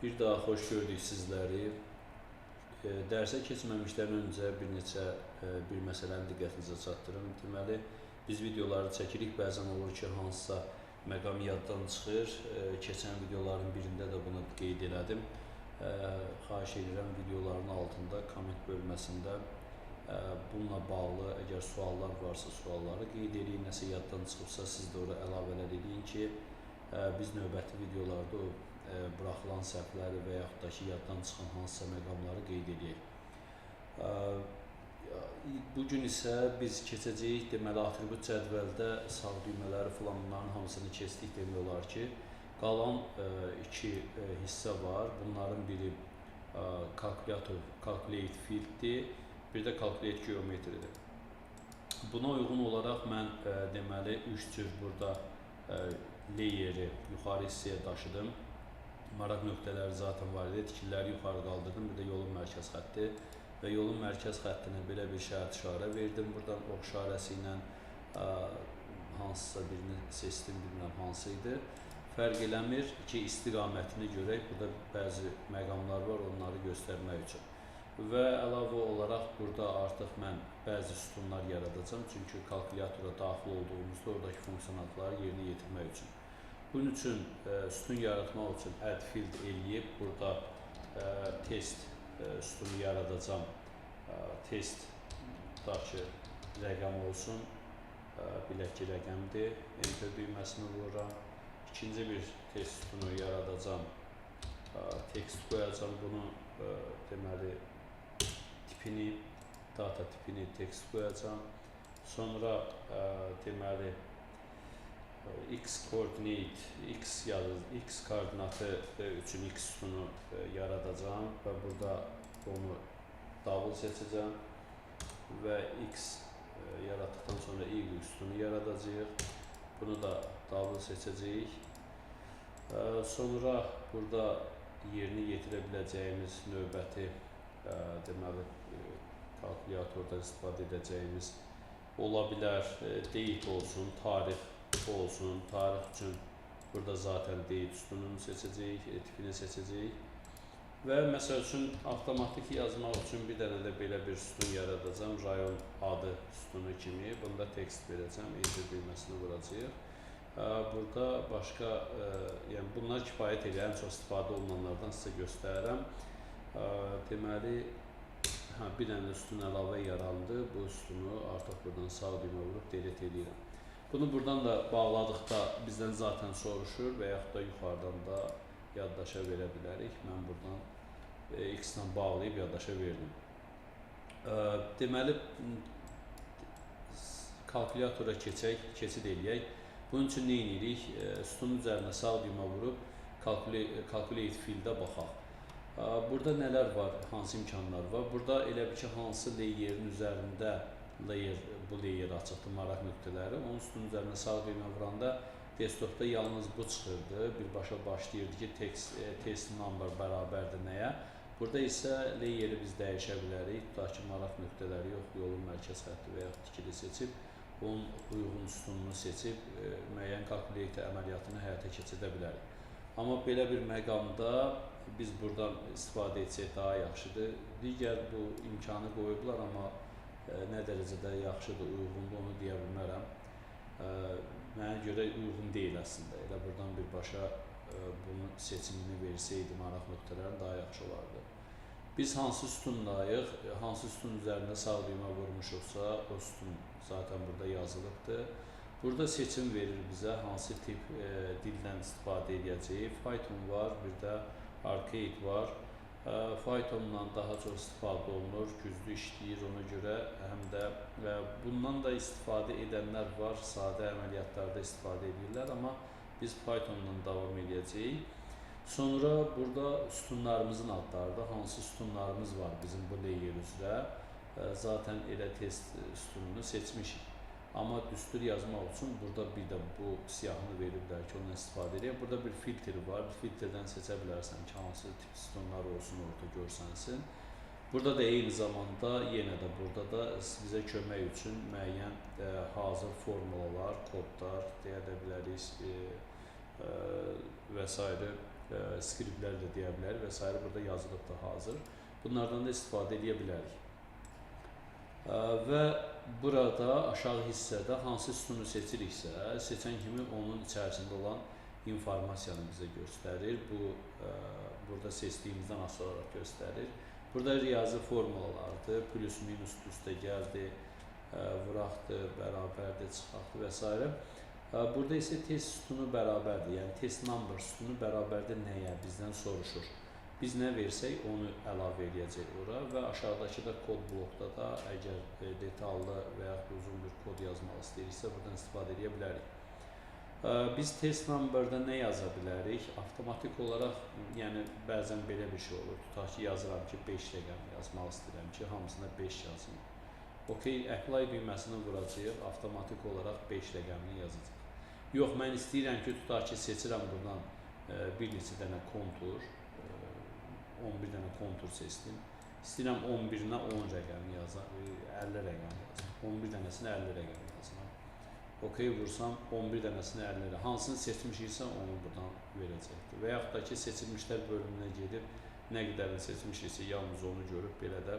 Bir daha xoş gördük sizləri. Dərsə keçməmişdən öncə bir məsələni diqqətinizə çatdırım. Deməli, biz videoları çəkirik, bəzən olur ki, hansısa məqam yaddan çıxır. Keçən videoların birində də bunu qeyd elədim. Xahiş edirəm, videoların altında, komment bölməsində bununla bağlı əgər suallar varsa, sualları qeyd edin. Nəsə yaddan çıxıbsa, siz də ora əlavələr edin ki, biz növbəti videolarda o buraxılan səhvləri və yaxud da ki, yaddan çıxan hansısa məqamları qeyd edək. Bugün isə biz keçəcəyik, deməli, atribut cədvəldə sağ düymələri falan bunların hamısını keçdik demək olar ki, qalan iki hissə var. Bunların biri calculate fielddir, bir də calculate geometridir. Buna uyğun olaraq mən deməli 3 cür burada layeri yuxarı hissəyə daşıdım. Maraq nöqtələri zaten var idi. Tikililəri yuxarı qaldırdım. Bir də yolun mərkəz xətti və yolun mərkəz xəttinə belə bir şərt işarə verdim. Buradan ox işarəsi ilə hansısa birini seçdim, bilmirəm hansı idi. Fərq eləmir ki, istiqamətini görək. Burada bəzi məqamlar var, onları göstərmək üçün. Və əlavə olaraq burada artıq mən bəzi sütunlar yaradacağım. Çünki kalkulyatora daxil olduğumuzda oradakı funksiyonalları yerinə yetirmək üçün. Bunun üçün sütun yaratmaq üçün add field eləyib burada test sütunu yaradacağım. Testdakı rəqəm olsun. Bilək ki, rəqəmdir. Enter düyməsini vururam. İkinci bir test sütunu yaradacağım. Text qoyacağım. Bunu deməli tipini, data tipini text qoyacağım. Sonra deməli x koordinatı üçün x sütunu yaradacağım və burada onu double seçəcəm və x yaratdıqdan sonra y sütunu yaradacağıq. Bunu da double seçəcəyik. Sonra burada yerinə yetirə biləcəyimiz növbəti deməli kalkulyatorda istifadə edəcəyimiz ola bilər date olsun, tarix olsun. Tarix üçün burada zaten date sütununu seçəcəyik, tipini seçəcəyik. Və məsəl üçün avtomatik yazmaq üçün bir dənə də belə bir sütun yaradacağım. Rayon adı sütunu kimi. Bunda text verəcəm. Enter düyməsini vuracağıq. Burada başqa, yəni bunlar kifayət edir. Ən çox istifadə olunanlardan sizə göstərirəm. Deməli, bir dənə sütun əlavə yarandı. Bu sütunu artıq buradan sağ düymə vurub delete edirəm. Bunu buradan da bağladıqda bizdən zaten soruşur və yaxud da yuxarıdan da yaddaşa verə bilərik. Mən buradan x ilə bağlayıb yaddaşa verdim. Deməli, kalkulyatora keçid eləyək. Bunun üçün nə edirik? Sütunun üzərinə sağ düymə vurub calculate fieldə baxaq. Burada nələr var, hansı imkanlar var? Burada elə bir ki, hansı layerin üzərində bu layer açıqdır, maraq nöqtələri. Onun sütunun üzərinə sağ düymə vuranda desktopda yalnız bu çıxırdı. Birbaşa başlayırdı ki, test number bərabərdir nəyə? Burada isə layeri biz dəyişə bilərik. Tutaq ki, maraq nöqtələri yox, yolun mərkəz xətti və yaxud tikili seçib, onun uyğun sütununu seçib, müəyyən kalkulyator əməliyyatını həyata keçirdə bilərik. Amma belə bir məqamda biz buradan istifadə etsək daha yaxşıdır. Digər bu imkanı qoyublar, amma nə dərəcədə yaxşıdır, uyğundur, onu deyə bilmərəm. Mənə görə uyğun deyil əslində. Elə buradan birbaşa bunun seçimini versəydi maraq nöqtələrini daha yaxşı olardı. Biz hansı sütundayıq, hansı sütun üzərində sağ düymə vurmuşuqsa, o sütun zaten burada yazılıbdır. Burada seçim verir bizə, hansı tip dildən istifadə edəcəyik. Python var, bir də Arcade var. Python'dan daha çox istifadə olunur, güclü işləyir ona görə, həm də bundan da istifadə edənlər var, sadə əməliyyatlarda istifadə edirlər, amma biz Python'dan davam edəcəyik. Sonra burada sütunlarımızın adları, hansı sütunlarımız var bizim bu layer üzrə, zaten elə test sütununu seçmişik. Amma düstur yazmaq üçün burada bir də bu siyahını veriblər ki, ondan istifadə edək. Burada bir filtr var. Filtrdən seçə bilərsən ki, hansı tip sütunlar olsun, orada görsənsin. Burada da eyni zamanda, yenə də burada da bizə kömək üçün müəyyən hazır formulalar, kodlar deyə də bilərik və s. skriptlər də deyə bilərik və s. burada yazılıb da hazır. Bunlardan da istifadə edə bilərik. Və burada aşağı hissədə hansı sütunu seçiriksə, seçən kimi onun içərisində olan informasiyanı bizə göstərir. Bu, burada seçdiyimizdən asılı olaraq göstərir. Burada riyazi formulalardır, plus, minus, üstəgəldir, vuraqdır, bərabərdir, çıxaqdır və s. Burada isə test sütunu bərabərdir, yəni test number sütunu bərabərdir nəyə bizdən soruşur. Biz nə versək onu əlavə edəcək ora və aşağıdakı da kod blokda da əgər detallı və yaxud uzun bir kod yazmaq istəyiriksə buradan istifadə edə bilərik. Biz test numberda nə yaza bilərik? Avtomatik olaraq, yəni bəzən belə bir şey olur. Tutaq ki, yazıram ki, 5 rəqəm yazmaq istəyirəm ki, hamısına 5 yazım. OK, apply düyməsini vuracaq, avtomatik olaraq 5 rəqəmini yazacaq. Yox, mən istəyirəm ki, tutaq ki, seçirəm buradan bir neçə dənə kontur, 11 dənə kontur seçdim. İstəyirəm 11-nə 10 rəqəmi yazam, 50 rəqəm yazam. 11 dənəsinə 50 rəqəm yazam. OK, vursam 11 dənəsinə 50 rəqəm. Hansını seçmişiksə onu buradan verəcəkdir. Və yaxud da ki, seçilmişlər bölümünə gedib nə qədərini seçmişiksə yalnız onu görüb belə də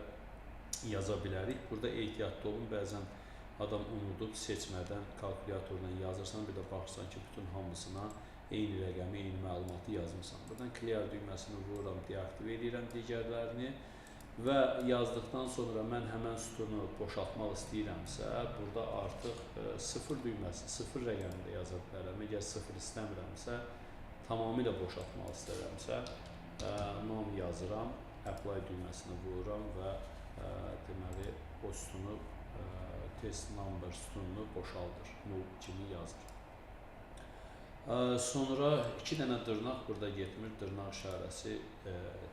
yaza bilərik. Burada ehtiyatlı olun, bəzən adam unudub seçmədən kalkulyatordan yazırsan, bir də baxırsan ki, bütün hamısına eyni rəqəmi, eyni məlumatı yazmışsan. Buradan clear düyməsini vururam, deaktiv edirəm digərlərini və yazdıqdan sonra mən həmən sütunu boşaltmaq istəyirəmsə, burada artıq 0 düyməsi, 0 rəqəmində yaza bilərəm. Əgər 0 istəmirəmsə, tamamilə boşaltmaq istəyirəmsə, non yazıram, apply düyməsini vururam və deməli, o sütunu, test number sütununu boşaldır, null kimi yazır. Sonra 2 dənə dırnaq burada getmir, dırnaq işarəsi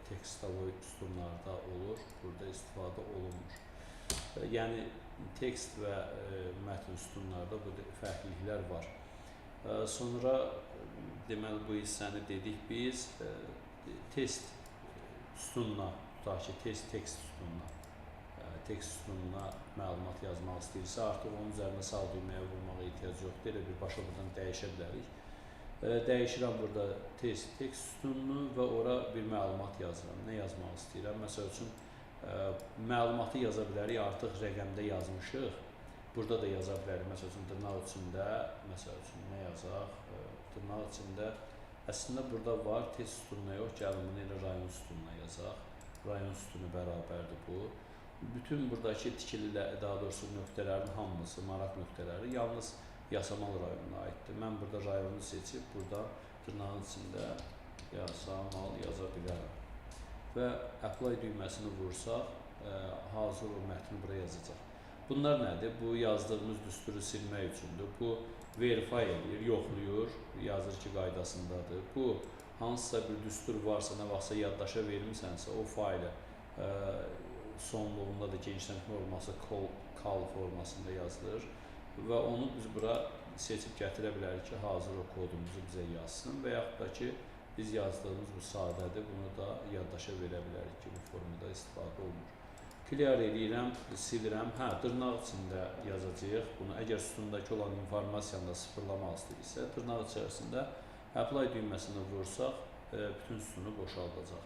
tekstovoy sütunlarda olur, burada istifadə olunmur. Yəni, tekst və mətn sütunlarda bu fərqliliklər var. Sonra, deməli, bu hissəni dedik biz, test sütununa, tutaq ki, tekst sütununa məlumat yazmaq istəyirsə, artıq onun üzərində sağ düyməyə vurmağa ehtiyac yoxdur, elə birbaşa buradan dəyişə bilərik. Dəyişirəm burada test tekst sütununu və ora bir məlumat yazıram. Nə yazmaq istəyirəm? Məsəl üçün, məlumatı yaza bilərik, artıq rəqəmdə yazmışıq. Burada da yaza bilərik. Məsəl üçün, dırnaq içində, məsəl üçün, nə yazaq? Dırnaq içində, əslində burada var, test sütununa yox, gəlin bunu elə rayon sütununa yazaq. Rayon sütunu bərabərdir bu. Bütün buradakı tikililə, daha doğrusu nöqtələrin hamısı, maraq nöqtələri yalnız Yasamal rayonuna aiddir. Mən burada rayonu seçib, burada dırnağın içində Yasamal yaza bilərəm. Və apply düyməsini vursaq, hazır o mətni buraya yazacaq. Bunlar nədir? Bu yazdığımız düsturu silmək üçündür. Bu verify edir, yoxluyur, yazır ki, qaydasındadır. Bu hansısa bir düstur varsa, nə vaxtsa yaddaşa vermişsənsə, o faylı sonluğunda da genişlənmə olması call formasında yazılır. Və onu biz bura seçib gətirə bilərik ki, hazır o kodumuzu bizə yazsın və yaxud da ki, biz yazdığımız bu sadədir, bunu da yaddaşa verə bilərik ki, bu formada istifadə olunur. Clear edirəm, silirəm, dırnaq içində yazacağıq bunu. Əgər sütundakı olan informasiyanı da sıfırlamaq istəyirsə, dırnaq içərisində apply düyməsini vursaq, bütün sütunu boşaldacaq.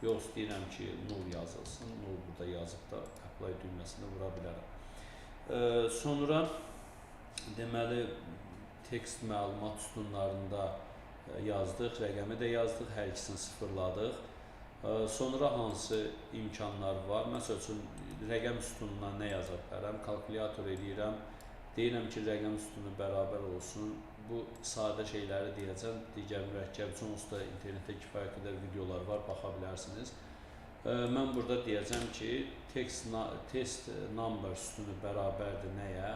Yox, istəyirəm ki, null yazılsın, null burada yazıb da apply düyməsini vura bilərəm. Sonra deməli, tekst məlumat sütunlarında yazdıq, rəqəmi də yazdıq, hər ikisini sıfırladıq. Sonra hansı imkanlar var? Məsəl üçün, rəqəm sütununa nə yaza bilərəm? Kalkulyator edirəm, deyirəm ki, rəqəm sütunu bərabər olsun. Bu sadə şeyləri deyəcəm, digər mürəkkəb üçün onsuz da internetdə kifayət qədər videolar var, baxa bilərsiniz. Mən burada deyəcəm ki, test number sütunu bərabərdir nəyə?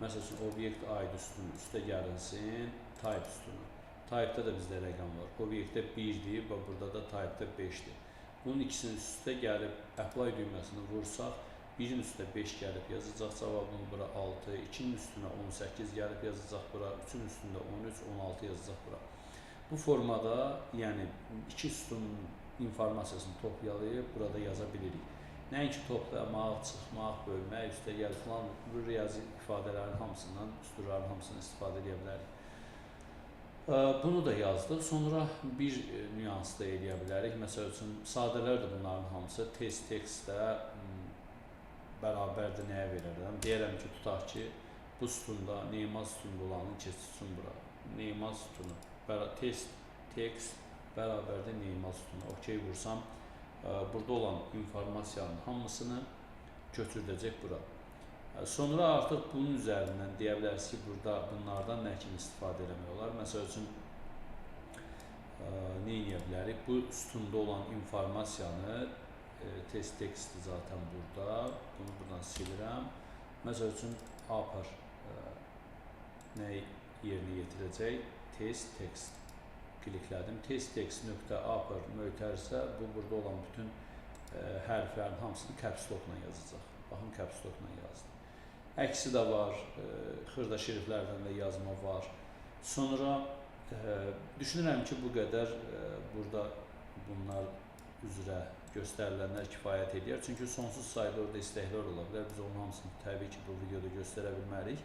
Məsəl üçün, obyekt ID sütunu üstə gəlinsin, type sütunu. Type-da da bizdə rəqəm var. Obyektdə 1-dir və burada da type-da 5-dir. Bunun ikisinin üstə gəlib apply düyməsini vursaq, 1-in üstə 5 gəlib yazacaq cavabını bura 6, 2-nin üstünə 18 gəlib yazacaq bura, 3-ün üstündə 13, 16 yazacaq bura. Bu formada, yəni iki sütunun informasyasını toplayıb burada yaza bilirik. Nəinki toplamaq, çıxmaq, bölmək, üstə gəl filan, bu riyazi ifadələrin hamısından, üstürlərin hamısını istifadə edə bilərik. Bunu da yazdıq. Sonra bir nüans da eləyə bilərik. Məsəl üçün, sadələrdir bunların hamısı. Test tekstdə bərabərdir nəyə verirəm? Deyərəm ki, tutaq ki, bu sütunda, Neymar sütunda olanın keçsin bura. Neymar sütunu, test tekst bərabərdir Neymar sütunu. Okey vursam, burada olan informasiyanın hamısını götürüləcək bura. Sonra artıq bunun üzərindən deyə bilərsiniz ki, burada bunlardan nə kimi istifadə etmək olar? Məsəl üçün, nə edə bilərik? Bu sütunda olan informasiyanı, test teksti zaten burada, bunu buradan silirəm. Məsəl üçün, upper nə yerinə yetirəcək? Test text. Kliklədim. Test text nöqtə upper mötərsə, bu burada olan bütün hərflərin hamısını caps lockla yazacaq. Baxın, caps lockla yazdım. Əksi də var, xırda şriflərdən də yazma var. Sonra düşünürəm ki, bu qədər burada bunlar üzrə göstərilənlər kifayət edir. Çünki sonsuz sayda orada istəklər ola bilər. Biz onun hamısını təbii ki, bu videoda göstərə bilmərik.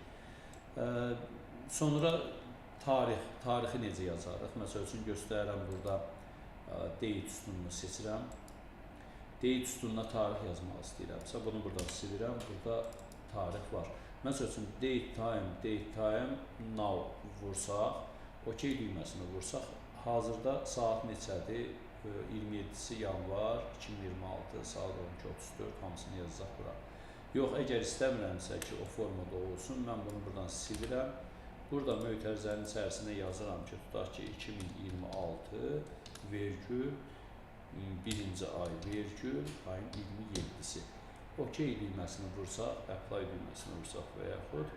Sonra tarixi necə yazarıq? Məsəl üçün, göstərirəm burada date sütununu seçirəm. Date sütununa tarix yazmaq istəyirəmsə, bunu buradan silirəm. Burada tarix var. Məsəl üçün, date time, now vursaq, OK düyməsini vursaq, hazırda saat neçədir? 27-si yanvar 2026, saat 12:34, hamısını yazacaq bura. Yox, əgər istəmirəmsə ki, o formada olsun, mən bunu buradan silirəm. Burada mötərizənin içərisində yazıram ki, tutaq ki, 2026 vergül 1-ci ay vergül ayın 27-si. OK düyməsini vursaq, apply düyməsini vursaq və yaxud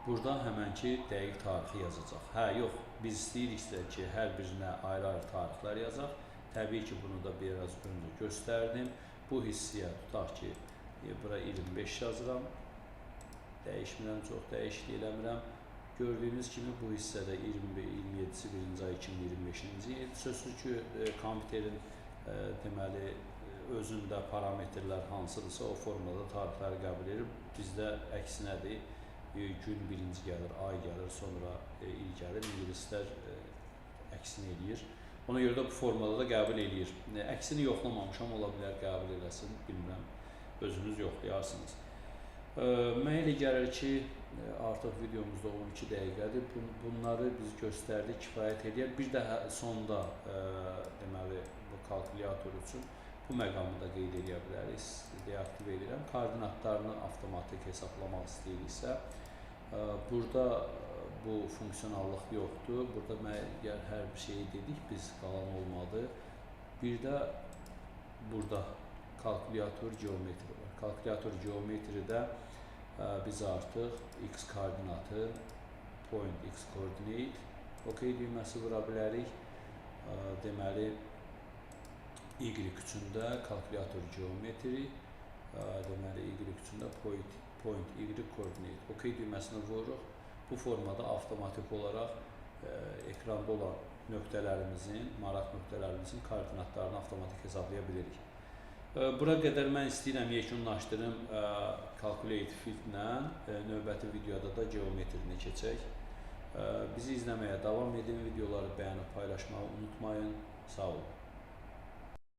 burada həmənki dəqiq tarixi yazacaq. Hə, yox, biz istəyiriksə ki, hər birinə ayrı-ayrı tarixlər yazaq. Təbii ki, bunu da biraz öncə göstərdim. Bu hissiyə tutaq ki, bura 25 yazıram. Dəyişmirəm, çox dəyişiklik eləmirəm. Gördüyünüz kimi bu hissədə 27-si 1-ci ay 2025-ci il. Sözsüz ki, kompüterin deməli özündə parametrlər hansıdırsa o formada tarixləri qəbul edir. Bizdə əksinədir. Gün birinci gəlir, ay gəlir, sonra il gəlir. İngilislər əksini eləyir. Ona görə də bu formada da qəbul eləyir. Əksini yoxlamamışam, ola bilər qəbul eləsin, bilmirəm. Özünüz yoxlayarsınız. Mənə elə gəlir ki, artıq videomuzda 12 dəqiqədir. Bunları biz göstərdik, kifayət edir. Bir də sonda deməli, bu kalkulyator üçün bu məqamı da qeyd edə bilərik. Deaktiv edirəm. Koordinatlarını avtomatik hesablamaq istəyiriksə, burada bu funksionallıq yoxdur. Burada hər bir şeyi dedik, biz qalan olmadı. Bir də burada kalkulyator geometri var. Kalkulyator geometridə biz artıq x koordinatı, point x coordinate, OK düyməsi vura bilərik. Deməli, y üçündə kalkulyator geometri, deməli, y üçündə point y coordinate, OK düyməsini vururuq. Bu formada avtomatik olaraq ekranda olan nöqtələrimizin, maraq nöqtələrimizin koordinatlarını avtomatik hesablaya bilirik. Bura qədər mən istəyirəm yekunlaşdırım Calculate Fit-lə, növbəti videoda da geometrini keçək. Bizi izləməyə davam edin, videoları bəyənib paylaşmağı unutmayın. Sağ olun.